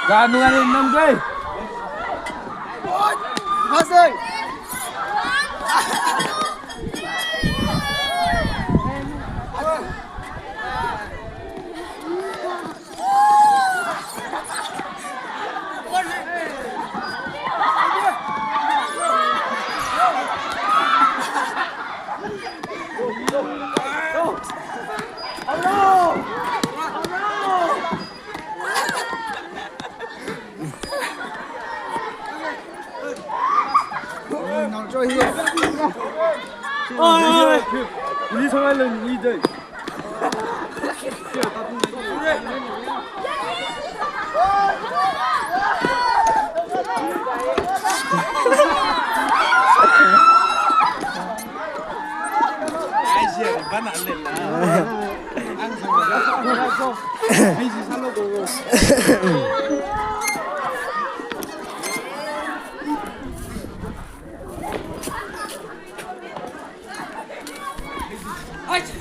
Ra mưa lên 5 giây. Pass ơi. Nó trôi here. ôi 우리 성할은 2대. 아이씨, 반안 냈나? 아이씨 살려고. 아이씨.